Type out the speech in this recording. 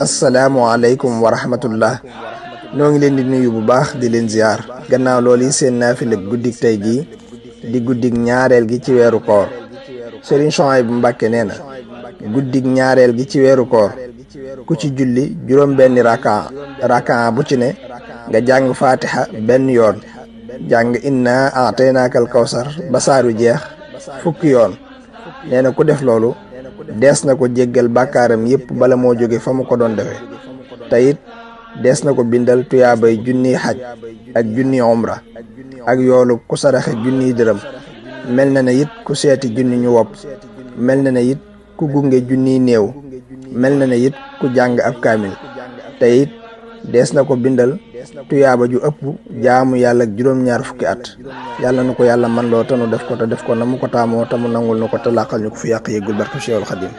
asalaamaaleykum wa rahmatullah noo ngi leen di nuyu bu baax di leen ziar gannaaw loolu yi seen naafila guddik tey gii di guddik ñaareel gi ci weeru koor Serigne Souhaïbou Mbacké nee na guddik ñaareel gi ci weeru koor ku ci julli juróom benni rakaa bu ci ne nga jàng fatiha benn yoon jàng inna a'taynaakal kawsar ba saaru jeex fukki yoon nee na ku def loolu dees na ko jéggal bàkkaaram yépp bala moo jóge fa mu ko doon defe te it dees na ko bindal tuyaabay junniy xaj ak junniy umra ak yoolu ku saraxe junniy dërëm mel na ne it ku seeti junni ñu wopp mel na ne it ku gunge junniy néew mel na ne it ku jàng ab kaamil te it dees na ko bindal tuyaaba ju ëpp jaamu yàlla ak juróom-ñaar fukki at yàlla na ko yàlla man loo tanu def ko te def ko na mu ko taamoo te mu nangul na ko te làqal ñu ko fi yàq yëggul barke Cheikhul Khadim